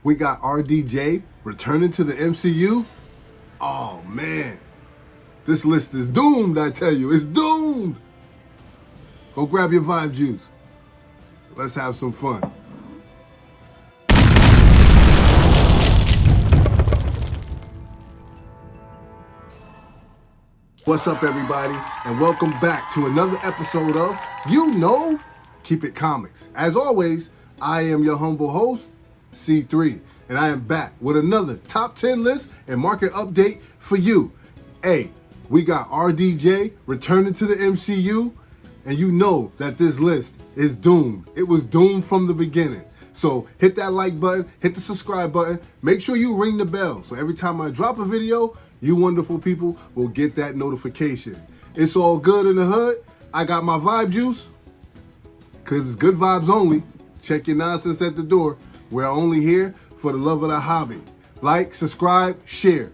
We got RDJ returning to the MCU. Oh man, this list is doomed, I tell you, it's doomed. Go grab your vibe juice. Let's have some fun. What's up, everybody, and welcome back to another episode of Keep It Comics. As always, I am your humble host, C3, and I am back with another top 10 list and market update for you. Hey, we got RDJ returning to the MCU, and you know that this list is doomed. It was doomed from the beginning. So hit that like button, hit the subscribe button, make sure you ring the bell so every time I drop a video, you wonderful people will get that notification. It's all good in the hood. I got my vibe juice, because it's good vibes only. Check your nonsense at the door. We're only here for the love of the hobby. Like, subscribe, share.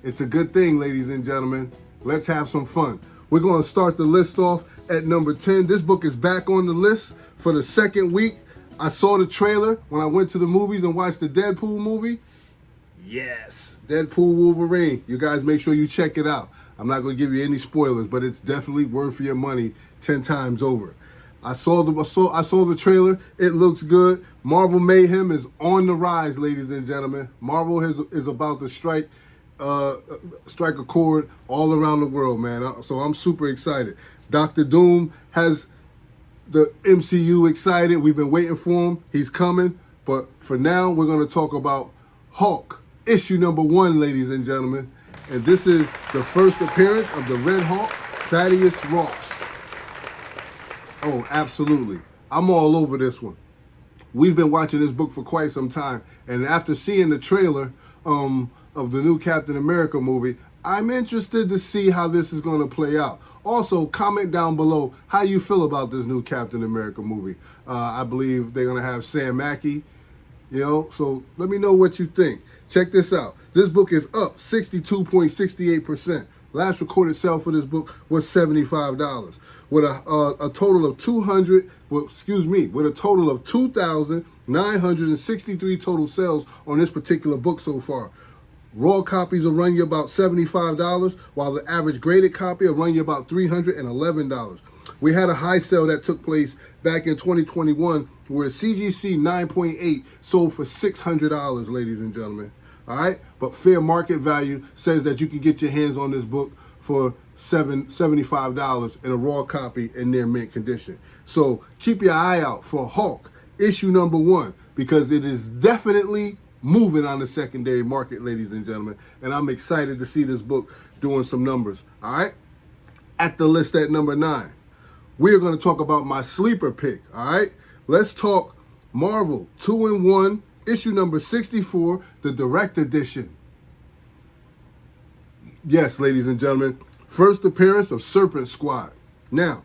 It's a good thing, ladies and gentlemen. Let's have some fun. We're going to start the list off at number 10. This book is back on the list for the second week. I saw the trailer when I went to the movies and watched the Deadpool movie. Yes, Deadpool Wolverine. You guys make sure you check it out. I'm not going to give you any spoilers, but it's definitely worth your money 10 times over. I saw the trailer. It looks good. Marvel Mayhem is on the rise, ladies and gentlemen. Marvel is about to strike a chord all around the world, man. So I'm super excited. Dr. Doom has the MCU excited. We've been waiting for him. He's coming. But for now, we're going to talk about Hulk, issue number 1, ladies and gentlemen. And this is the first appearance of the Red Hulk, Thaddeus Ross. Oh, absolutely. I'm all over this one. We've been watching this book for quite some time. And after seeing the trailer of the new Captain America movie, I'm interested to see how this is going to play out. Also, comment down below how you feel about this new Captain America movie. I believe they're going to have Sam Mackie, so let me know what you think. Check this out. This book is up 62.68%. Last recorded sale for this book was $75, with a total of 2,963 total sales on this particular book so far. Raw copies will run you about $75, while the average graded copy will run you about $311. We had a high sale that took place back in 2021 where CGC 9.8 sold for $600, ladies and gentlemen. All right, but fair market value says that you can get your hands on this book for $75 in a raw copy in near mint condition. So keep your eye out for Hulk, issue number 1, because it is definitely moving on the secondary market, ladies and gentlemen. And I'm excited to see this book doing some numbers. All right, at the list at number 9, we are going to talk about my sleeper pick. All right, let's talk Marvel 2-in-1. Issue number 64, the direct edition. Yes, ladies and gentlemen, first appearance of Serpent Squad. Now,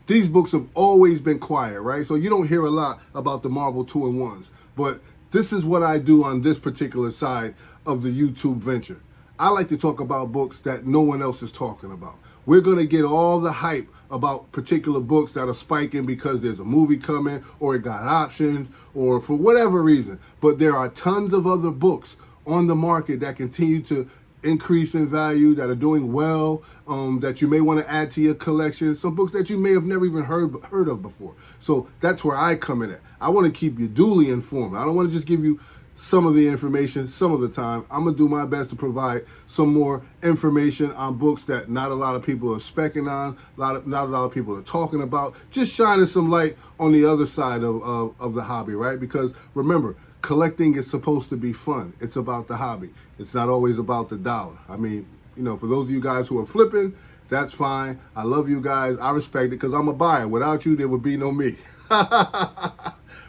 these books have always been quiet, right? So you don't hear a lot about the Marvel 2-in-1s. But this is what I do on this particular side of the YouTube venture. I like to talk about books that no one else is talking about. We're going to get all the hype about particular books that are spiking because there's a movie coming or it got optioned or for whatever reason. But there are tons of other books on the market that continue to increase in value, that are doing well, that you may want to add to your collection. Some books that you may have never even heard of before. So that's where I come in at. I want to keep you duly informed. I don't want to just give you some of the information some of the time. I'm going to do my best to provide some more information on books that not a lot of people are specking on, not a lot of people are talking about, just shining some light on the other side of the hobby, right? Because remember, collecting is supposed to be fun. It's about the hobby. It's not always about the dollar. I mean, for those of you guys who are flipping, that's fine. I love you guys. I respect it because I'm a buyer. Without you, there would be no me.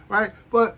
Right? But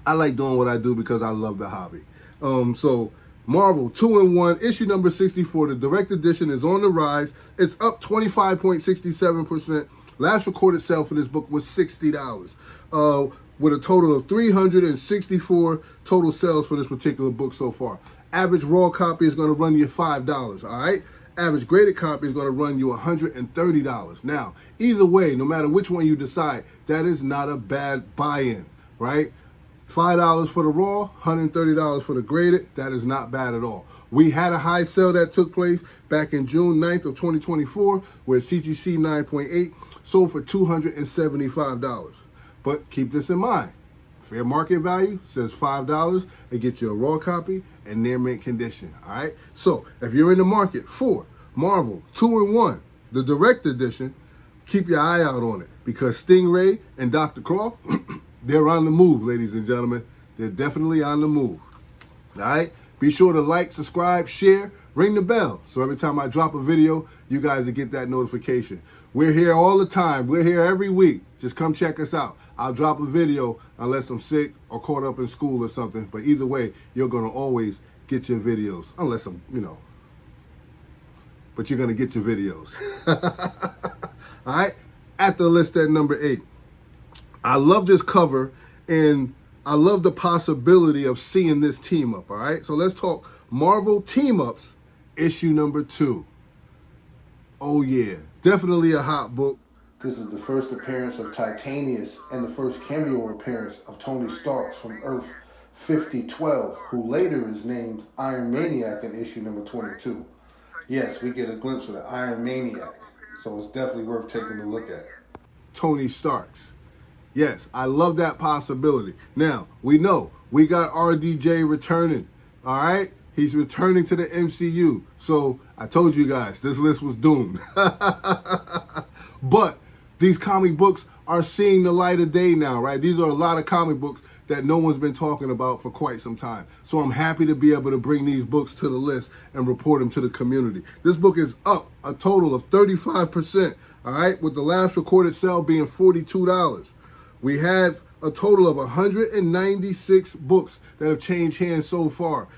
I like doing what I do because I love the hobby. So Marvel 2-in-1, issue number 64, the direct edition is on the rise. It's up 25.67%. Last recorded sale for this book was $60. With a total of 364 total sales for this particular book so far. Average raw copy is going to run you $5, all right? Average graded copy is going to run you $130. Now, either way, no matter which one you decide, that is not a bad buy-in, right? $5 for the raw, $130 for the graded. That is not bad at all. We had a high sale that took place back in June 9th of 2024 where CGC 9.8 sold for $275. But keep this in mind. Fair market value says $5. It gets you a raw copy and near mint condition. All right. So if you're in the market for Marvel 2-in-1, the direct edition, keep your eye out on it because Stingray and Dr. Croft, they're on the move, ladies and gentlemen. They're definitely on the move. All right. Be sure to like, subscribe, share, ring the bell. So every time I drop a video, you guys will get that notification. We're here all the time. We're here every week. Just come check us out. I'll drop a video unless I'm sick or caught up in school or something. But either way, you're going to always get your videos. Unless I'm, but you're going to get your videos. All right. At the list at number 8. I love this cover and I love the possibility of seeing this team up. All right. So let's talk Marvel Team Ups issue number 2. Oh, yeah. Definitely a hot book. This is the first appearance of Titanius and the first cameo appearance of Tony Stark from Earth 5012, who later is named Iron Maniac in issue number 22. Yes, we get a glimpse of the Iron Maniac, so it's definitely worth taking a look at. Tony Stark's. Yes, I love that possibility. Now, we know we got RDJ returning, all right? He's returning to the MCU. So I told you guys, this list was doomed. But these comic books are seeing the light of day now, right? These are a lot of comic books that no one's been talking about for quite some time. So I'm happy to be able to bring these books to the list and report them to the community. This book is up a total of 35%, all right? With the last recorded sale being $42. We have a total of 196 books that have changed hands so far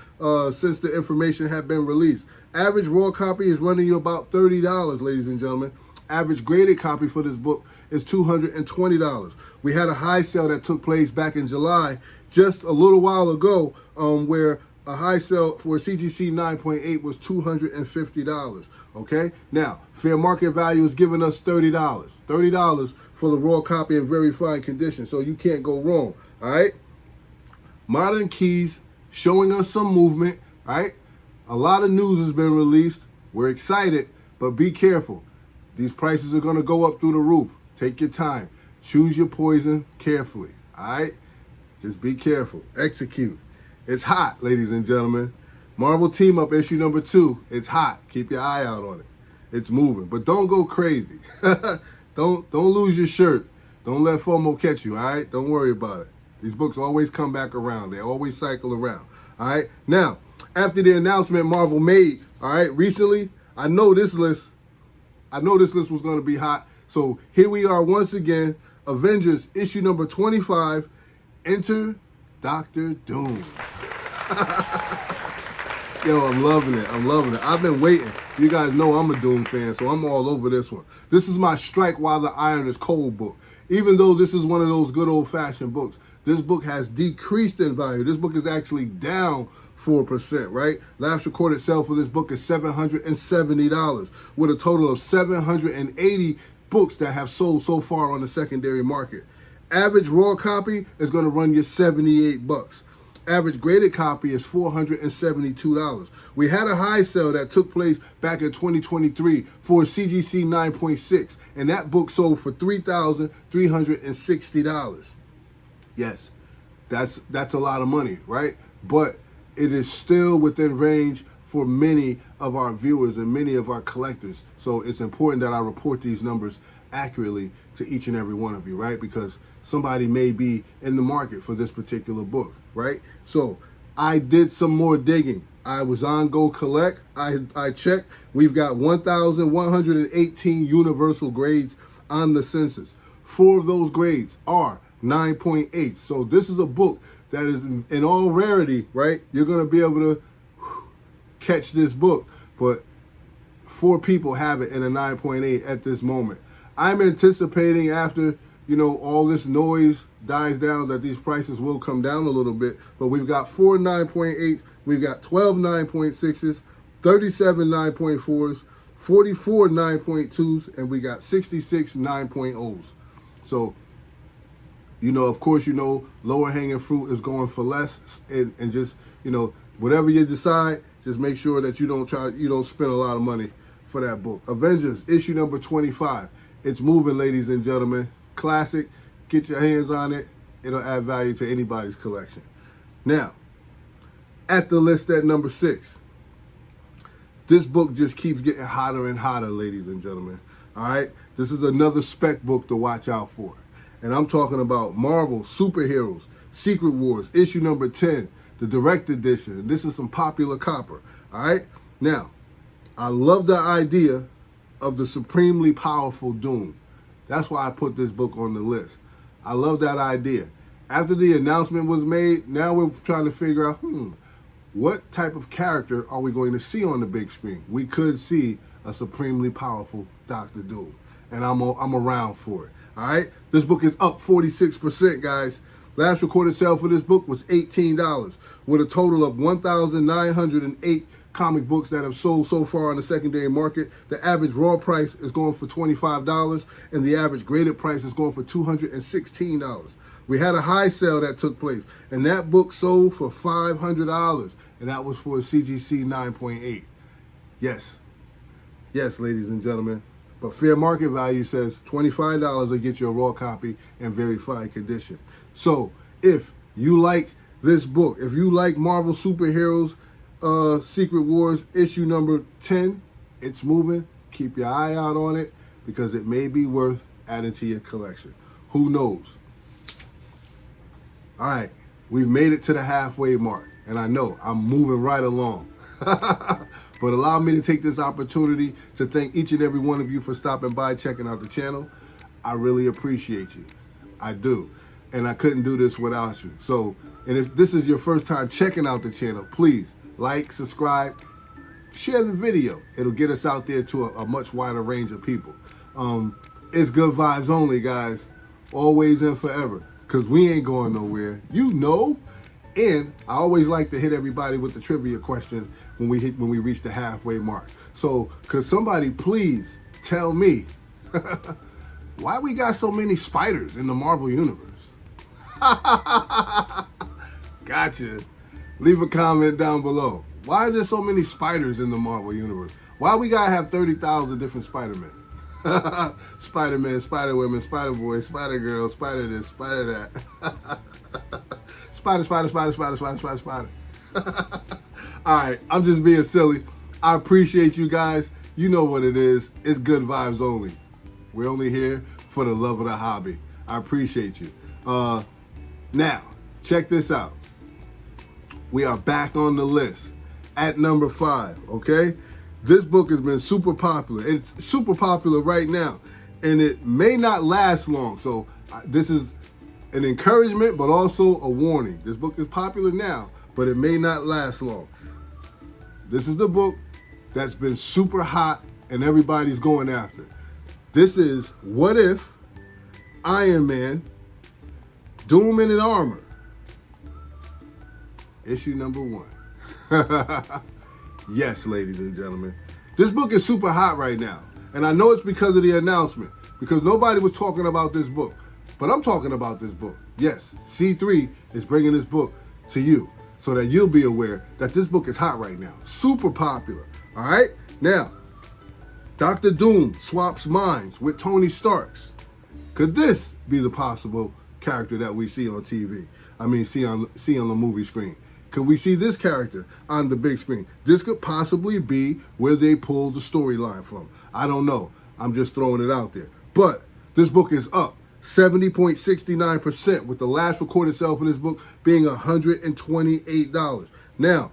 since the information had been released. Average raw copy is running you about $30, ladies and gentlemen. Average graded copy for this book is $220. We had a high sale that took place back in July, just a little while ago, where a high sale for CGC 9.8 was $250. Okay? Now, fair market value is giving us $30. $30 for the raw copy in very fine condition, so you can't go wrong. All right? Modern Keys showing us some movement. All right? A lot of news has been released. We're excited, but be careful. These prices are going to go up through the roof. Take your time. Choose your poison carefully. All right? Just be careful. Execute. It's hot, ladies and gentlemen. Marvel Team Up issue number 2. It's hot. Keep your eye out on it. It's moving. But don't go crazy. Don't lose your shirt. Don't let FOMO catch you, all right? Don't worry about it. These books always come back around. They always cycle around, all right? Now, after the announcement Marvel made, all right, recently, I know this list was going to be hot. So here we are once again, Avengers issue number 25, Enter Doctor Doom. Yo, I'm loving it. I'm loving it. I've been waiting. You guys know I'm a Doom fan, so I'm all over this one. This is my Strike While the Iron is Cold book. Even though this is one of those good old-fashioned books, this book has decreased in value. This book is actually down 4%, right? Last recorded sale for this book is $770, with a total of 780 books that have sold so far on the secondary market. Average raw copy is going to run you $78. Average graded copy is $472. We had a high sale that took place back in 2023 for CGC 9.6, and that book sold for $3,360. Yes, that's a lot of money, right? But it is still within range for many of our viewers and many of our collectors. So it's important that I report these numbers accurately to each and every one of you, right? Because somebody may be in the market for this particular book, right? So I did some more digging. I was on Go Collect. I checked. We've got 1,118 universal grades on the census. 4 of those grades are 9.8. So this is a book that is in all rarity, right? You're going to be able to catch this book, but 4 people have it in a 9.8 at this moment. I'm anticipating after, all this noise dies down that these prices will come down a little bit, but we've got 4 9.8s, we've got 12 9.6s, 37 9.4s, 44 9.2s, and we got 66 9.0s. So Of course, lower hanging fruit is going for less, and just, whatever you decide, just make sure that you don't spend a lot of money for that book. Avengers, issue number 25. It's moving, ladies and gentlemen. Classic. Get your hands on it. It'll add value to anybody's collection. Now, at the list at number 6. This book just keeps getting hotter and hotter, ladies and gentlemen. All right? This is another spec book to watch out for. And I'm talking about Marvel Superheroes, Secret Wars, issue number 10, the direct edition. And this is some popular copper. All right? Now, I love the idea of the supremely powerful Doom. That's why I put this book on the list. I love that idea. After the announcement was made, now we're trying to figure out, what type of character are we going to see on the big screen? We could see a supremely powerful Dr. Doom, and I'm around for it. All right, this book is up 46%, guys. Last recorded sale for this book was $18, with a total of 1,908 comic books that have sold so far on the secondary market. The average raw price is going for $25, and the average graded price is going for $216. We had a high sale that took place, and that book sold for $500, and that was for a CGC 9.8. Yes, ladies and gentlemen. But fair market value says $25 will get you a raw copy in verified condition. So if you like this book, if you like Marvel Superheroes, Secret Wars, issue number 10, it's moving. Keep your eye out on it, because it may be worth adding to your collection. Who knows? All right, we've made it to the halfway mark, and I know I'm moving right along. But allow me to take this opportunity to thank each and every one of you for stopping by, checking out the channel. I really appreciate you. I do. And I couldn't do this without you. So, and if this is your first time checking out the channel, please like, subscribe, share the video. It'll get us out there to a much wider range of people. It's good vibes only, guys. Always and forever. Because we ain't going nowhere. And I always like to hit everybody with the trivia question when we reach the halfway mark. So, could somebody please tell me why we got so many spiders in the Marvel Universe? Gotcha. Leave a comment down below. Why are there so many spiders in the Marvel Universe? Why we gotta have 30,000 different Spider-Men? Spider-Man, Spider-Woman, Spider-Boy, Spider-Girl, Spider this, Spider that. Spider. All right, I'm just being silly. I appreciate you guys. You know what it is. It's good vibes only. We're only here for the love of the hobby. I appreciate you. Now, check this out. We are back on the list at number 5, okay? This book has been super popular. It's super popular right now, and it may not last long. So this is an encouragement, but also a warning. This book is popular now, but it may not last long. This is the book that's been super hot and everybody's going after. This is What If Iron Man, Doom in an Armor, issue number 1. Yes, ladies and gentlemen. This book is super hot right now. And I know it's because of the announcement, because nobody was talking about this book. But I'm talking about this book. Yes, C3 is bringing this book to you so that you'll be aware that this book is hot right now. Super popular. All right? Now, Dr. Doom swaps minds with Tony Stark's. Could this be the possible character that we see on TV? See on the movie screen. Could we see this character on the big screen? This could possibly be where they pull the storyline from. I don't know. I'm just throwing it out there. But this book is up 70.69%, with the last recorded sale for this book being $128. Now,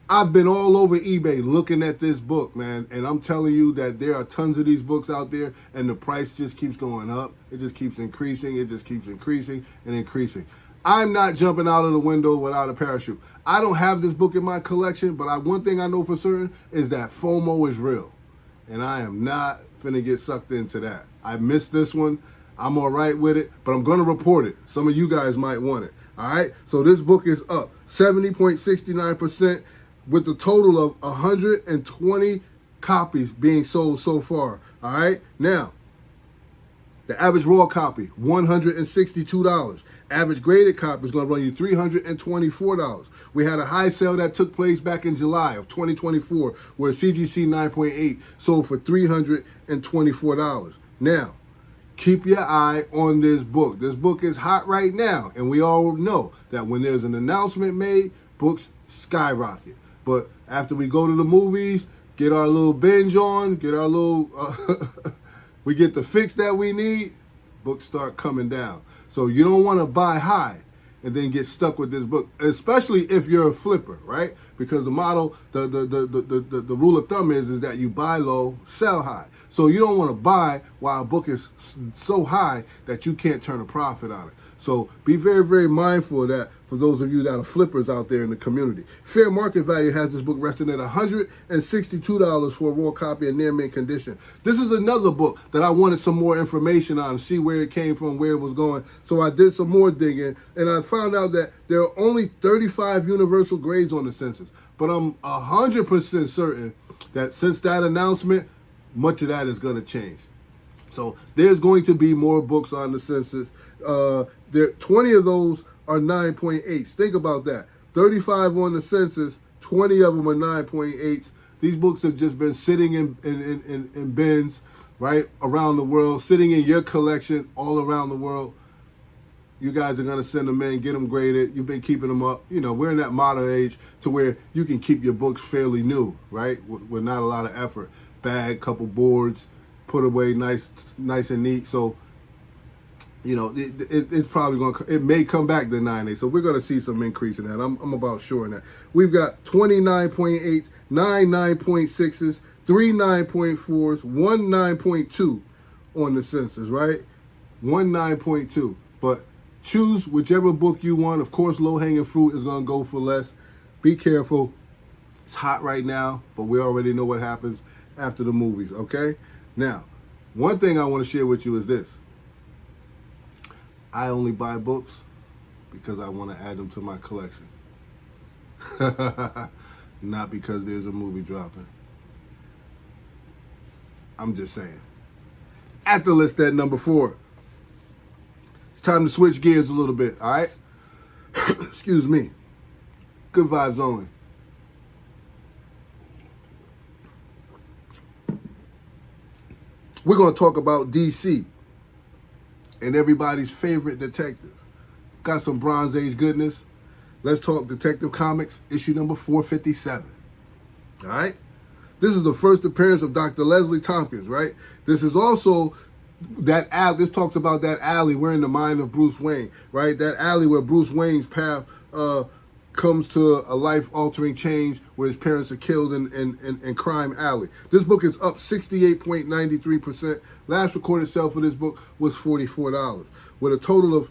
I've been all over eBay looking at this book, man, and I'm telling you that there are tons of these books out there, and the price just keeps going up. It just keeps increasing. It just keeps increasing and increasing. I'm not jumping out of the window without a parachute. I don't have this book in my collection, but one thing I know for certain is that FOMO is real, and I am not finna get sucked into that. I missed this one. I'm all right with it, but I'm going to report it. Some of you guys might want it. All right? So this book is up 70.69%, with a total of 120 copies being sold so far. All right? Now, The average raw copy, $162. Average graded copy is going to run you $324. We had a high sale that took place back in July of 2024 where CGC 9.8 sold for $324. Now, keep your eye on this book. This book is hot right now, and we all know that when there's an announcement made, books skyrocket. But after we go to the movies, get our little binge on, get our little, we get the fix that we need, books start coming down. So you don't want to buy high and then get stuck with this book, especially if you're a flipper, right? Because the model, the rule of thumb is that you buy low, sell high. So you don't want to buy while a book is so high that you can't turn a profit on it. So be very, very mindful of that for those of you that are flippers out there in the community. Fair market value has this book resting at $162 for a raw copy in near mint condition. This is another book that I wanted some more information on, see where it came from, where it was going. So I did some more digging, and I found out that there are only 35 universal grades on the census. But I'm 100% certain that since that announcement, much of that is going to change. So there's going to be more books on the census. 20 of those are 9.8s. Think about that. 35 on the census, 20 of them are 9.8s. These books have just been sitting in bins, right, around the world, sitting in your collection all around the world. You guys are going to send them in, get them graded. You've been keeping them up. You know, we're in that modern age to where you can keep your books fairly new, right, with not a lot of effort. Bag, couple boards, put away nice and neat. So, you know, it's probably going to, it may come back to 9.8. So we're going to see some increase in that. I'm about sure in that. We've got 29.8s, 9 9.6s, 3 9.4s, 1 9.2 on the census, right? 1 9.2. But choose whichever book you want. Of course, low-hanging fruit is going to go for less. Be careful. It's hot right now, but we already know what happens after the movies, okay? Now, one thing I want to share with you is this. I only buy books because I want to add them to my collection. Not because there's a movie dropping. I'm just saying. At the list at number 4. It's time to switch gears a little bit, all right? Excuse me. Good vibes only. We're going to talk about DC and everybody's favorite detective. Got some Bronze Age goodness. Let's talk Detective Comics, issue number 457. All right? This is the first appearance of Dr. Leslie Tompkins, right? This is also that alley. This talks about that alley. We're in the mind of Bruce Wayne, right? That alley where Bruce Wayne's path comes to a life-altering change where his parents are killed in Crime Alley. This book is up 68.93%. Last recorded sale for this book was $44, with a total of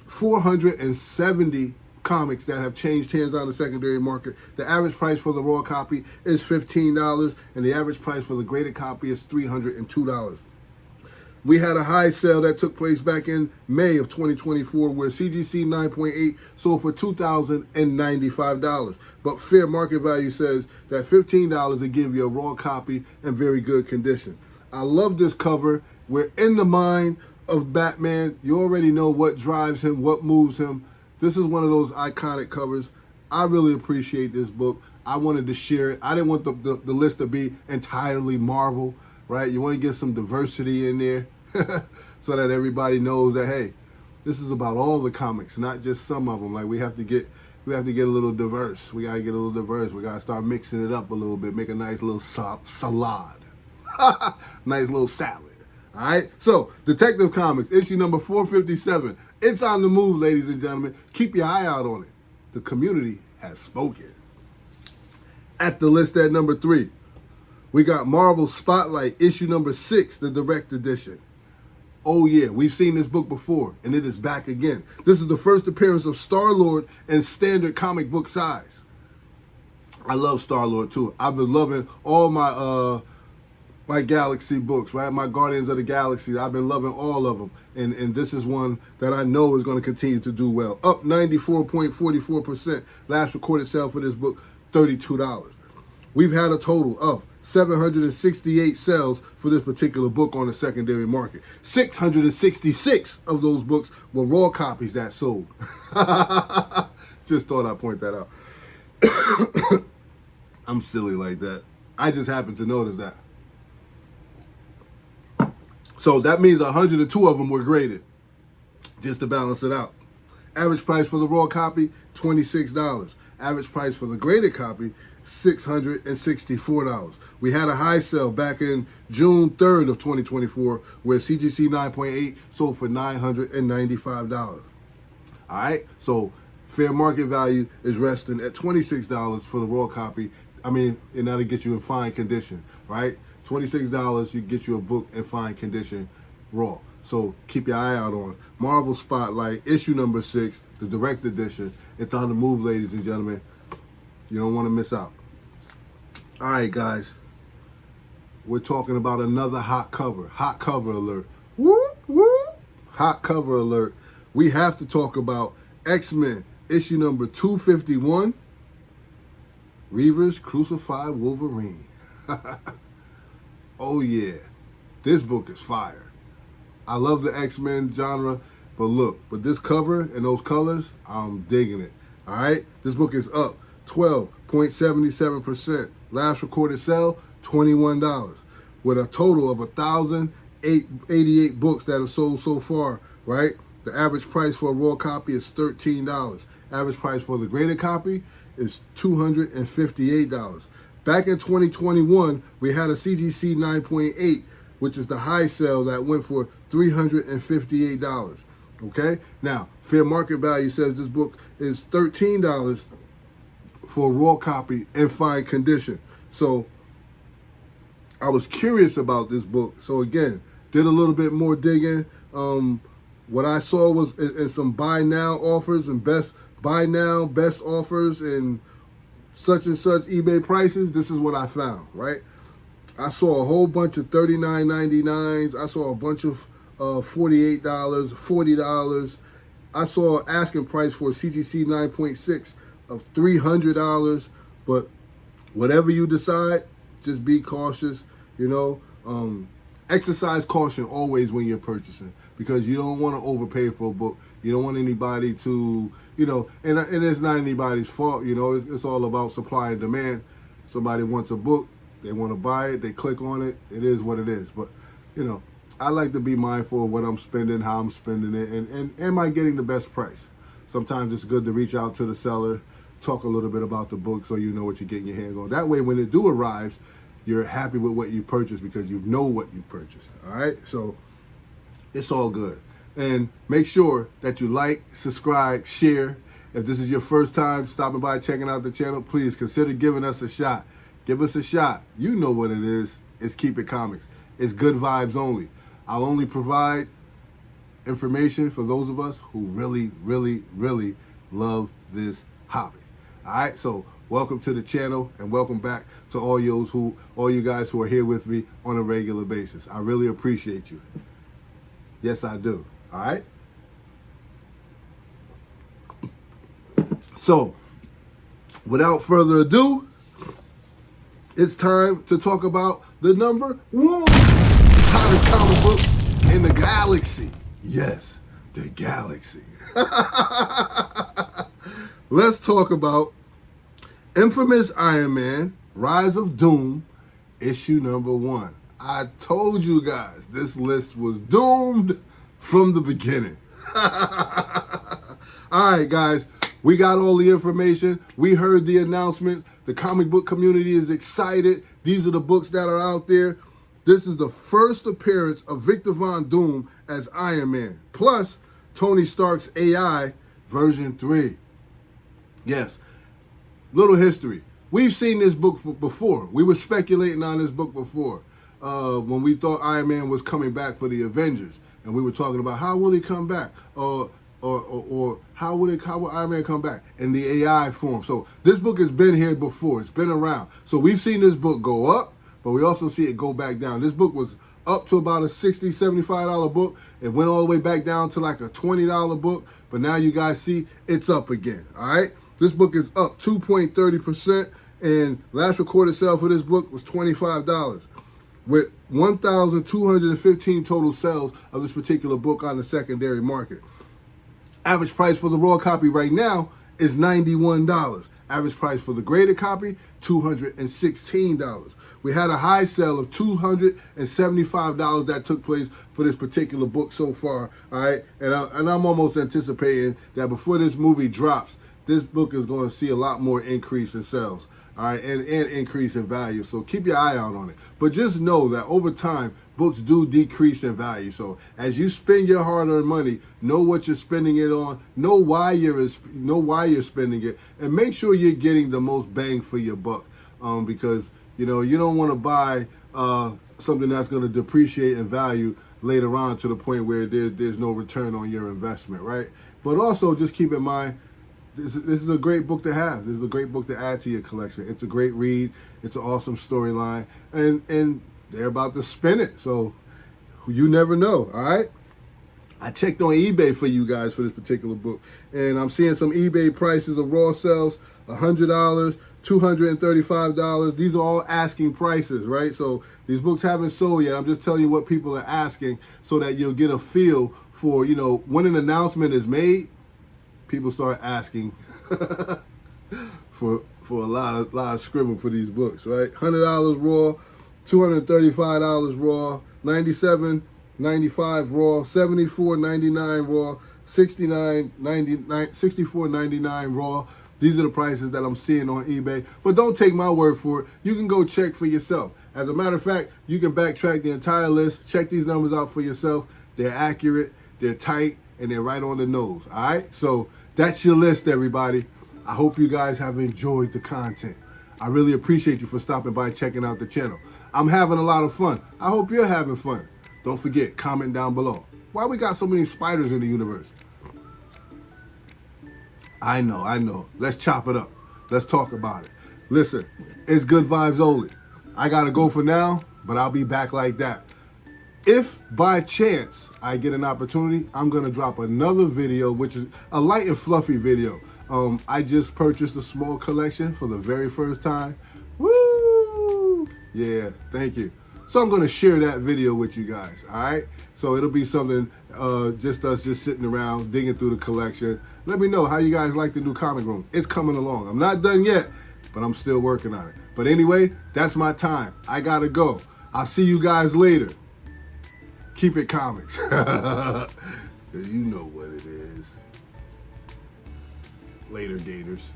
470 comics that have changed hands on the secondary market. The average price for the raw copy is $15, and the average price for the graded copy is $302. We had a high sale that took place back in May of 2024 where CGC 9.8 sold for $2,095. But fair market value says that $15 to give you a raw copy in very good condition. I love this cover. We're in the mind of Batman. You already know what drives him, what moves him. This is one of those iconic covers. I really appreciate this book. I wanted to share it. I didn't want the list to be entirely Marvel. Right? You want to get some diversity in there so that everybody knows that, hey, this is about all the comics, not just some of them. Like we have to get a little diverse. We got to get a little diverse. We got to start mixing it up a little bit, make a nice little salad. Nice little salad. All right? So, Detective Comics, issue number 457. It's on the move, ladies and gentlemen. Keep your eye out on it. The community has spoken. At the list at number 3. We got Marvel Spotlight, issue number 6, the direct edition. Oh yeah, we've seen this book before, and it is back again. This is the first appearance of Star-Lord in standard comic book size. I love Star-Lord too. I've been loving all my my Galaxy books, right? My Guardians of the Galaxy. I've been loving all of them, and this is one that I know is going to continue to do well. Up 94.44%. Last recorded sale for this book, $32. We've had a total of 768 sales for this particular book on the secondary market. 666 of those books were raw copies that sold. Just thought I'd point that out. I'm silly like that. I just happened to notice that. So that means 102 of them were graded, just to balance it out. Average price for the raw copy, $26. Average price for the graded copy, $664. We had a high sale back in June 3rd of 2024 where CGC 9.8 sold for $995. All right, so fair market value is resting at $26 for the raw copy. I mean, and that'll get you in fine condition, right? $26, you get you a book in fine condition, raw. So keep your eye out on Marvel Spotlight, issue number 6, the direct edition. It's on the move, ladies and gentlemen. You don't want to miss out. All right, guys. We're talking about another hot cover. Hot cover alert. Whoop, whoop. Hot cover alert. We have to talk about X-Men, issue number 251. Reavers Crucified Wolverine. Oh yeah, this book is fire. I love the X-Men genre, but this cover and those colors, I'm digging it. All right, this book is up 12.77%. Last recorded sale, $21, with a total of 1,088 books that have sold so far. Right, the average price for a raw copy is $13. Average price for the graded copy is $258. Back in 2021, we had a CGC 9.8, which is the high sale that went for $358. Okay? Now, fair market value says this book is $13 for a raw copy in fine condition. So, I was curious about this book. So, again, did a little bit more digging. What I saw was in some buy now offers and best buy now, best offers, and such eBay prices. This is what I found, right? I saw a whole bunch of $39.99s. I saw a bunch of $48, $40. I saw asking price for a CGC 9.6 of $300. But whatever you decide, just be cautious, you know. Exercise caution always when you're purchasing, because you don't want to overpay for a book. You don't want anybody to, you know, and it's not anybody's fault, you know. It's all about supply and demand. Somebody wants a book, they want to buy it, they click on it. It is what it is. But, you know, I like to be mindful of what I'm spending, how I'm spending it, and am I getting the best price? Sometimes it's good to reach out to the seller, talk a little bit about the book so you know what you're getting your hands on. That way, when it do arrives, you're happy with what you purchased because you know what you purchased. All right, so it's all good. And make sure that you like, subscribe, share. If this is your first time stopping by, checking out the channel, please consider giving us a shot. Give us a shot. You know what it is. It's Keep It Comics. It's good vibes only. I'll only provide information for those of us who really, really, really love this hobby. All right, so welcome to the channel and welcome back to all you guys who are here with me on a regular basis. I really appreciate you. Yes, I do. All right. So, without further ado, it's time to talk about the number one hottest comic book in the galaxy. Yes, the galaxy. Let's talk about Infamous Iron Man, Rise of Doom, issue number 1. I told you guys this list was doomed from the beginning. All right, guys, we got all the information. We heard the announcement. The comic book community is excited. These are the books that are out there. This is the first appearance of Victor Von Doom as Iron Man, plus Tony Stark's AI version 3. Yes. Little history. We've seen this book before. We were speculating on this book before when we thought Iron Man was coming back for the Avengers, and we were talking about how will he come back, or how will Iron Man come back in the AI form. So this book has been here before. It's been around. So we've seen this book go up, but we also see it go back down. This book was up to about a $60, $75 book. It went all the way back down to like a $20 book, but now you guys see it's up again. All right. This book is up 2.30%. And last recorded sale for this book was $25, with 1,215 total sales of this particular book on the secondary market. Average price for the raw copy right now is $91. Average price for the graded copy, $216. We had a high sale of $275 that took place for this particular book so far, all right? And I'm almost anticipating that before this movie drops, this book is going to see a lot more increase in sales, all right, and increase in value. So keep your eye out on it. But just know that over time, books do decrease in value. So as you spend your hard-earned money, know what you're spending it on, know why you're spending it, and make sure you're getting the most bang for your buck. Because you don't want to buy something that's going to depreciate in value later on to the point where there's no return on your investment, right? But also just keep in mind, this is a great book to have. This is a great book to add to your collection. It's a great read. It's an awesome storyline, and they're about to spin it, so you never know, all right? I checked on eBay for you guys for this particular book, and I'm seeing some eBay prices of raw sales, $100, $235. These are all asking prices, right? So these books haven't sold yet. I'm just telling you what people are asking so that you'll get a feel for, when an announcement is made, people start asking for a lot of scribble for these books, right? $100 raw, $235 raw, $97.95 raw, $74.99 raw, $64.99 raw. These are the prices that I'm seeing on eBay. But don't take my word for it. You can go check for yourself. As a matter of fact, you can backtrack the entire list, check these numbers out for yourself. They're accurate, they're tight, and they're right on the nose, all right? So that's your list, everybody. I hope you guys have enjoyed the content. I really appreciate you for stopping by, checking out the channel. I'm having a lot of fun. I hope you're having fun. Don't forget, comment down below. Why we got so many spiders in the universe? I know. Let's chop it up. Let's talk about it. Listen, it's good vibes only. I gotta go for now, but I'll be back like that. If by chance I get an opportunity, I'm gonna drop another video, which is a light and fluffy video. I just purchased a small collection for the very first time. Woo! Yeah, thank you. So I'm gonna share that video with you guys, all right? So it'll be something, just us just sitting around, digging through the collection. Let me know how you guys like the new comic room. It's coming along. I'm not done yet, but I'm still working on it. But anyway, that's my time. I gotta go. I'll see you guys later. Keep it comics. You know what it is. Later, Gators.